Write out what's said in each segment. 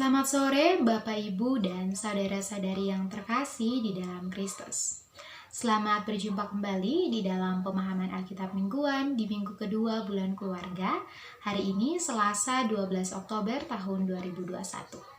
Selamat sore Bapak, Ibu, dan saudara-saudari yang terkasih di dalam Kristus. Selamat berjumpa kembali di dalam pemahaman Alkitab mingguan di minggu kedua bulan keluarga. Hari ini Selasa 12 Oktober tahun 2021.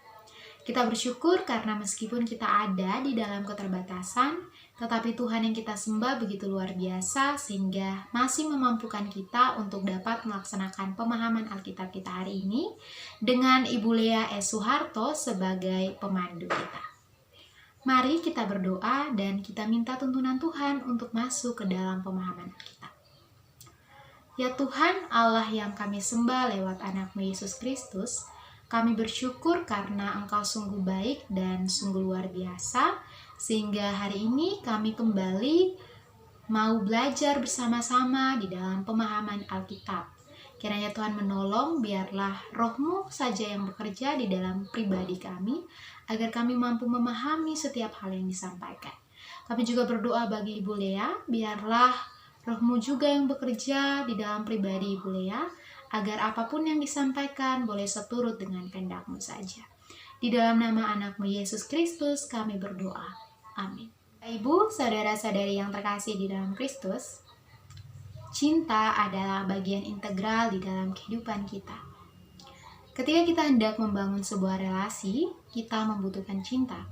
Kita bersyukur karena meskipun kita ada di dalam keterbatasan, tetapi Tuhan yang kita sembah begitu luar biasa sehingga masih memampukan kita untuk dapat melaksanakan pemahaman Alkitab kita hari ini dengan Ibu Lea S. Suharto sebagai pemandu kita. Mari kita berdoa dan kita minta tuntunan Tuhan untuk masuk ke dalam pemahaman Alkitab. Ya Tuhan, Allah yang kami sembah lewat anak-Mu Yesus Kristus, kami bersyukur karena Engkau sungguh baik dan sungguh luar biasa, sehingga hari ini kami kembali mau belajar bersama-sama di dalam pemahaman Alkitab. Kiranya Tuhan menolong, biarlah Roh-Mu saja yang bekerja di dalam pribadi kami, agar kami mampu memahami setiap hal yang disampaikan. Kami juga berdoa bagi Ibu Lea, biarlah Roh-Mu juga yang bekerja di dalam pribadi Ibu Lea, agar apapun yang disampaikan boleh seturut dengan kehendak-Mu saja. Di dalam nama anak-Mu Yesus Kristus kami berdoa. Amin. Ibu, saudara-saudari yang terkasih di dalam Kristus, cinta adalah bagian integral di dalam kehidupan kita. Ketika kita hendak membangun sebuah relasi, kita membutuhkan cinta.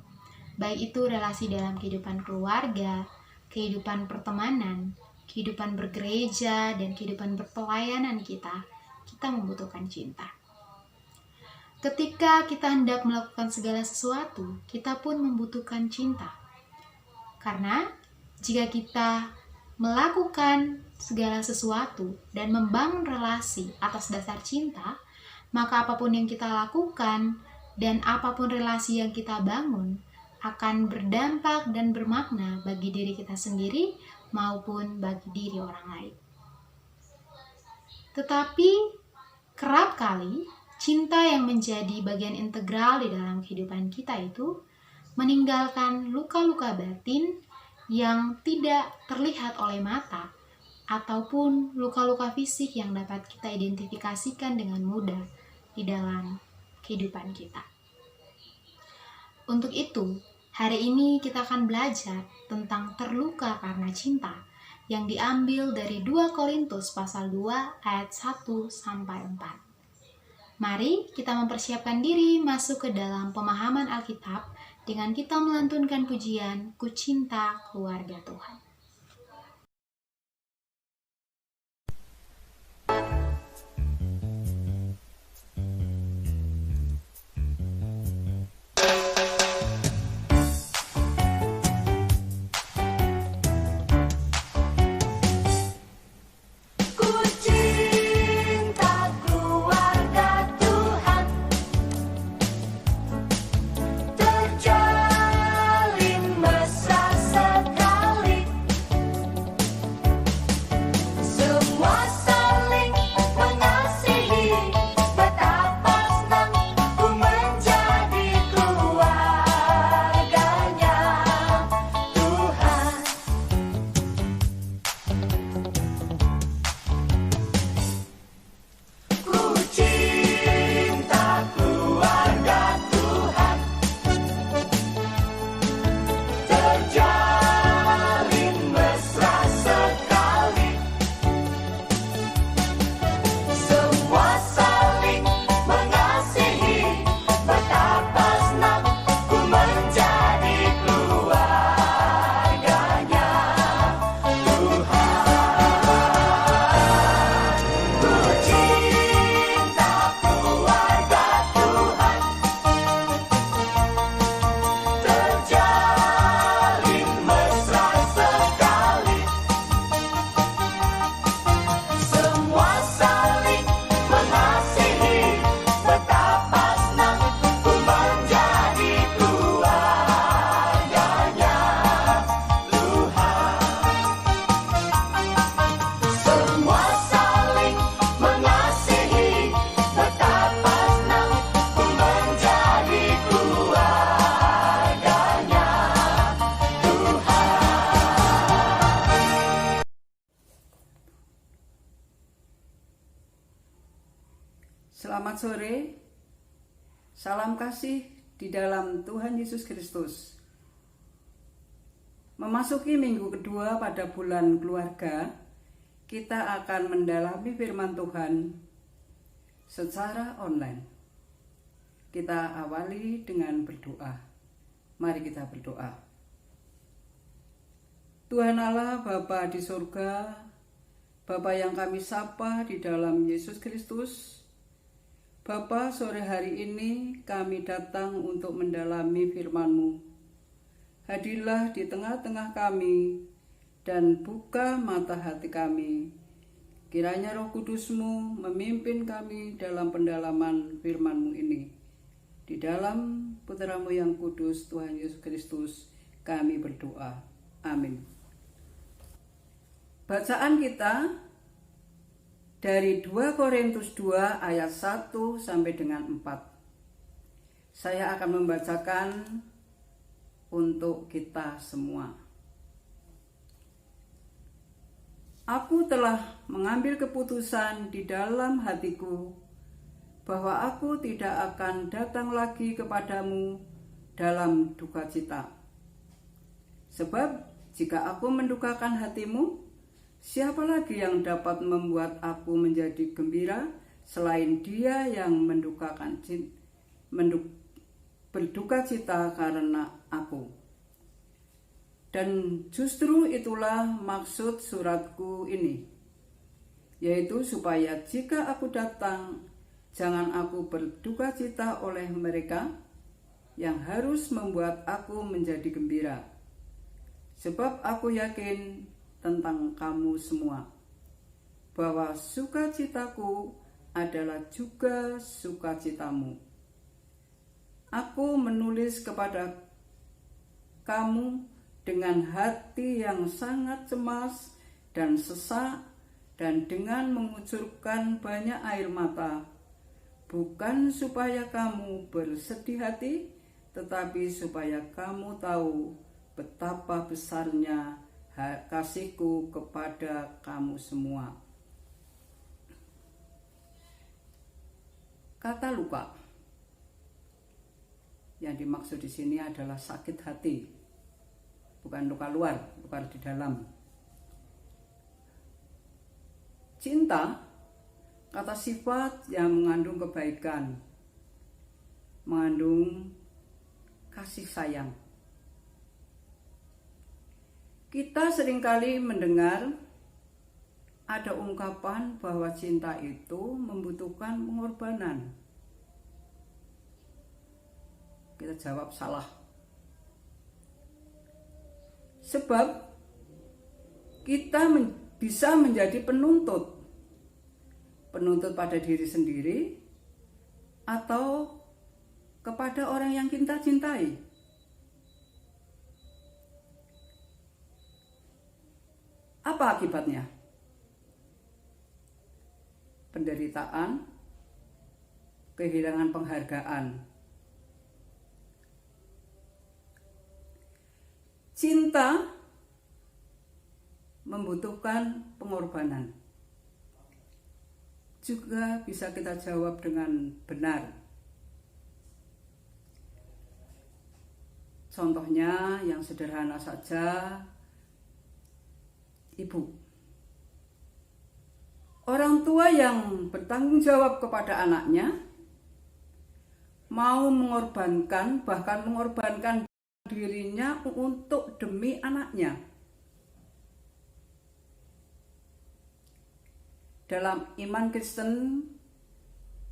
Baik itu relasi dalam kehidupan keluarga, kehidupan pertemanan, kehidupan bergereja, dan kehidupan berpelayanan kita membutuhkan cinta. Ketika kita hendak melakukan segala sesuatu, kita pun membutuhkan cinta. Karena jika kita melakukan segala sesuatu dan membangun relasi atas dasar cinta, maka apapun yang kita lakukan dan apapun relasi yang kita bangun akan berdampak dan bermakna bagi diri kita sendiri maupun bagi diri orang lain. Tetapi kerap kali cinta yang menjadi bagian integral di dalam kehidupan kita itu meninggalkan luka-luka batin yang tidak terlihat oleh mata ataupun luka-luka fisik yang dapat kita identifikasikan dengan mudah di dalam kehidupan kita. Untuk itu, hari ini kita akan belajar tentang terluka karena cinta yang diambil dari 2 Korintus pasal 2 ayat 1-4. Mari kita mempersiapkan diri masuk ke dalam pemahaman Alkitab dengan kita melantunkan pujian Ku Cinta Keluarga Tuhan. Selamat sore Salam kasih di dalam Tuhan Yesus Kristus. Memasuki minggu kedua pada bulan keluarga, kita akan mendalami firman Tuhan secara online. Kita awali dengan berdoa. Mari kita berdoa. Tuhan Allah, Bapa di surga, Bapa yang kami sapa di dalam Yesus Kristus, Bapa, sore hari ini kami datang untuk mendalami firman-Mu. Hadirlah di tengah-tengah kami dan buka mata hati kami. Kiranya Roh Kudus-Mu memimpin kami dalam pendalaman firman-Mu ini. Di dalam Putra-Mu yang kudus, Tuhan Yesus Kristus, kami berdoa. Amin. Bacaan kita dari 2 Korintus 2 ayat 1 sampai dengan 4. Saya akan membacakan untuk kita semua. Aku telah mengambil keputusan di dalam hatiku bahwa aku tidak akan datang lagi kepadamu dalam duka cita. Sebab jika aku mendukakan hatimu, siapa lagi yang dapat membuat aku menjadi gembira selain Dia yang berduka cita karena aku? Dan justru itulah maksud suratku ini, yaitu supaya jika aku datang, jangan aku berduka cita oleh mereka yang harus membuat aku menjadi gembira. Sebab aku yakin tentang kamu semua, bahwa sukacitaku adalah juga sukacitamu. Aku menulis kepada kamu dengan hati yang sangat cemas dan sesak dan dengan mengucurkan banyak air mata, bukan supaya kamu bersedih hati, tetapi supaya kamu tahu betapa besarnya kasihku kepada kamu semua. Kata luka yang dimaksud di sini adalah sakit hati, bukan luka luar, luka di dalam. Cinta, kata sifat yang mengandung kebaikan, mengandung kasih sayang. Kita seringkali mendengar ada ungkapan bahwa cinta itu membutuhkan pengorbanan. Kita jawab salah. Sebab kita bisa menjadi penuntut pada diri sendiri atau kepada orang yang kita cintai. Apa akibatnya? Penderitaan, kehilangan penghargaan. Cinta membutuhkan pengorbanan. Juga bisa kita jawab dengan benar. Contohnya yang sederhana saja, ibu. Orang tua yang bertanggung jawab kepada anaknya mau mengorbankan, bahkan mengorbankan dirinya untuk demi anaknya. Dalam iman Kristen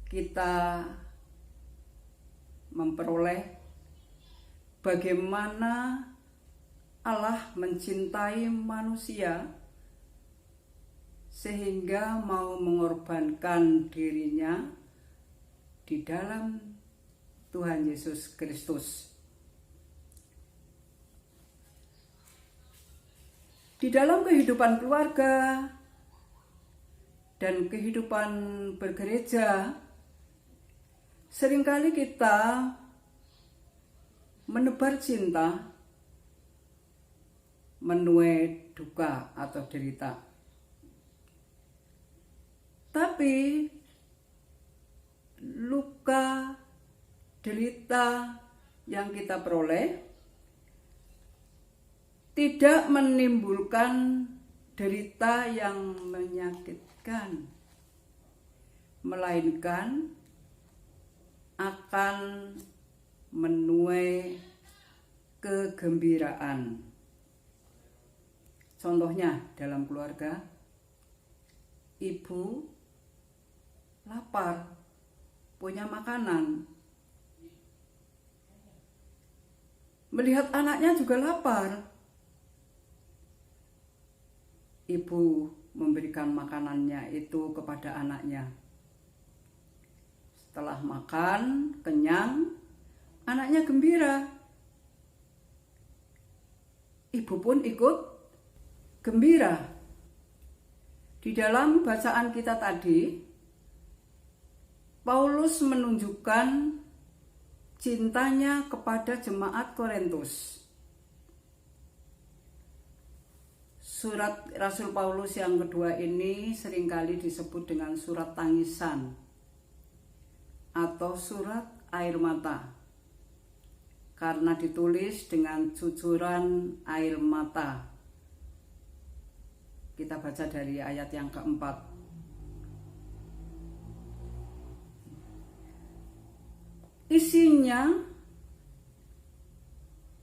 kita memperoleh bagaimana Allah mencintai manusia sehingga mau mengorbankan dirinya di dalam Tuhan Yesus Kristus. Di dalam kehidupan keluarga dan kehidupan bergereja, seringkali kita menebar cinta menuai duka atau derita. Tapi luka derita yang kita peroleh tidak menimbulkan derita yang menyakitkan, melainkan akan menuai kegembiraan. Contohnya dalam keluarga, ibu lapar, punya makanan, melihat anaknya juga lapar, ibu memberikan makanannya itu kepada anaknya. Setelah makan, kenyang, anaknya gembira. Ibu pun ikut gembira. Di dalam bacaan kita tadi, Paulus menunjukkan cintanya kepada jemaat Korintus. Surat Rasul Paulus yang kedua ini seringkali disebut dengan surat tangisan atau surat air mata, karena ditulis dengan cucuran air mata. Kita baca dari ayat yang keempat. Isinya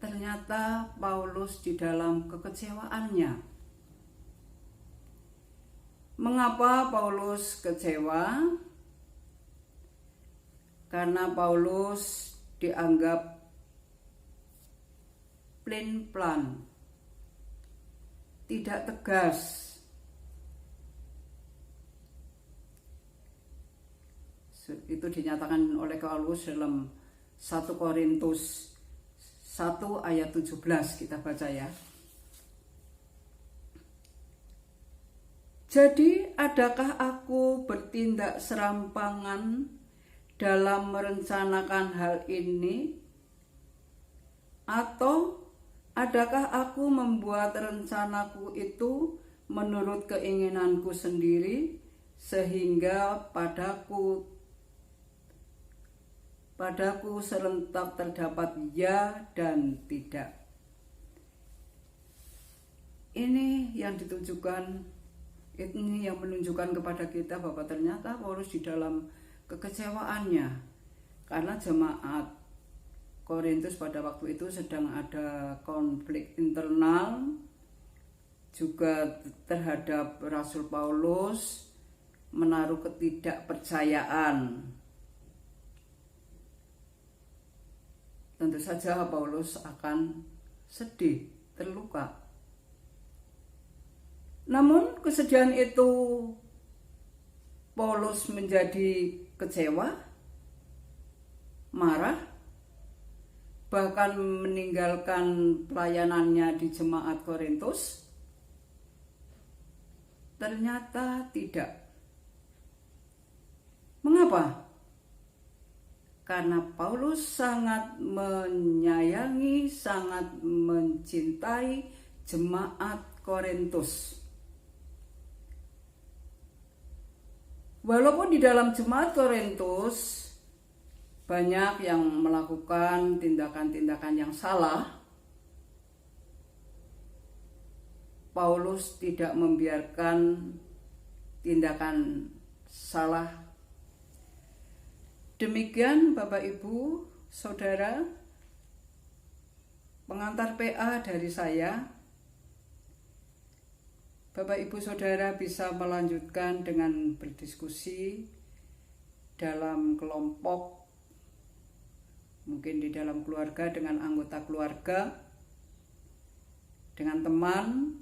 ternyata Paulus di dalam kekecewaannya. Mengapa Paulus kecewa? Karena Paulus dianggap plan-plan, tidak tegas. Itu dinyatakan oleh Paulus dalam 1 Korintus 1 ayat 17, kita baca ya. Jadi, adakah aku bertindak serampangan dalam merencanakan hal ini? Atau adakah aku membuat rencanaku itu menurut keinginanku sendiri, sehingga padaku serentak terdapat ya dan tidak? Ini yang ditujukan. Ini yang menunjukkan kepada kita bahwa ternyata Paulus di dalam kekecewaannya, karena jemaat Korintus pada waktu itu sedang ada konflik internal juga terhadap Rasul Paulus, menaruh ketidakpercayaan. Tentu saja Paulus akan sedih, terluka. Namun kesedihan itu Paulus menjadi kecewa, marah, bahkan meninggalkan pelayanannya di jemaat Korintus? Ternyata tidak. Mengapa? Karena Paulus sangat menyayangi, sangat mencintai jemaat Korintus. Walaupun di dalam jemaat Korintus banyak yang melakukan tindakan-tindakan yang salah, Paulus tidak membiarkan tindakan salah. Demikian Bapak Ibu, Saudara, pengantar PA dari saya. Bapak Ibu Saudara bisa melanjutkan dengan berdiskusi dalam kelompok, mungkin di dalam keluarga dengan anggota keluarga, dengan teman,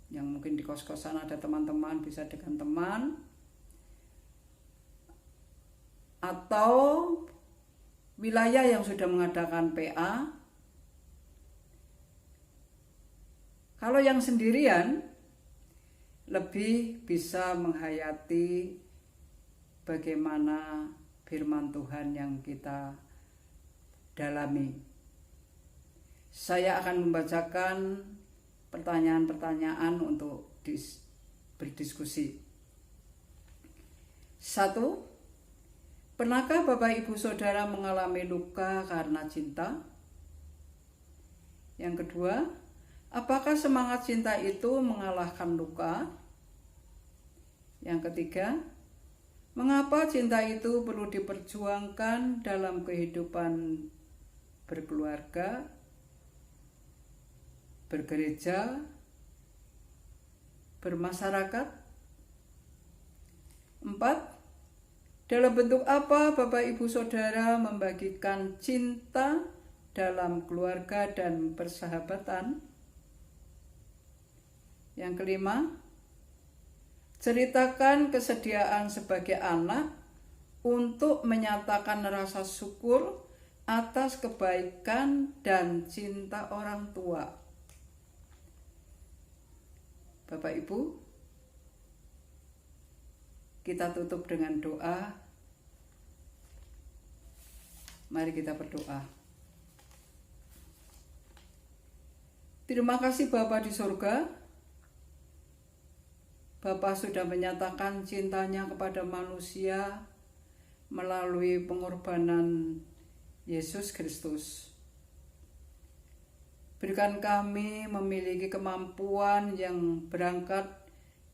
yang mungkin di kos-kosan ada teman-teman, bisa dengan teman, atau wilayah yang sudah mengadakan PA. Kalau yang sendirian, lebih bisa menghayati bagaimana firman Tuhan yang kita dalami. Saya akan membacakan pertanyaan-pertanyaan untuk berdiskusi. 1. Pernahkah Bapak Ibu Saudara mengalami luka karena cinta? Yang kedua, apakah semangat cinta itu mengalahkan luka? Yang ketiga, mengapa cinta itu perlu diperjuangkan dalam kehidupan berkeluarga, bergereja, bermasyarakat? 4. Dalam bentuk apa Bapak Ibu Saudara membagikan cinta dalam keluarga dan persahabatan? Yang kelima, ceritakan kesediaan sebagai anak untuk menyatakan rasa syukur atas kebaikan dan cinta orang tua. Bapak Ibu, kita tutup dengan doa. Mari kita berdoa. Terima kasih Bapa di surga. Bapa sudah menyatakan cintanya kepada manusia melalui pengorbanan Yesus Kristus. Berikan kami memiliki kemampuan yang berangkat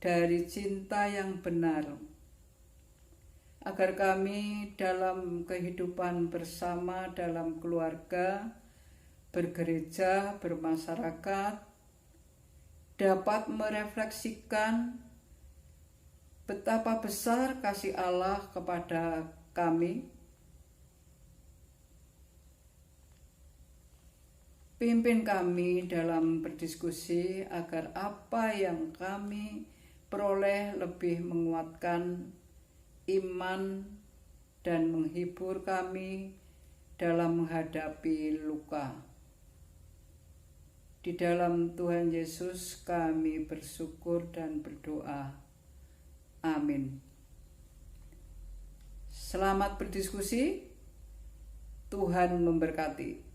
dari cinta yang benar, agar kami dalam kehidupan bersama dalam keluarga, bergereja, bermasyarakat, dapat merefleksikan betapa besar kasih Allah kepada kami. Pimpin kami dalam berdiskusi agar apa yang kami peroleh lebih menguatkan iman dan menghibur kami dalam menghadapi luka. Di dalam Tuhan Yesus kami bersyukur dan berdoa. Amin. Selamat berdiskusi. Tuhan memberkati.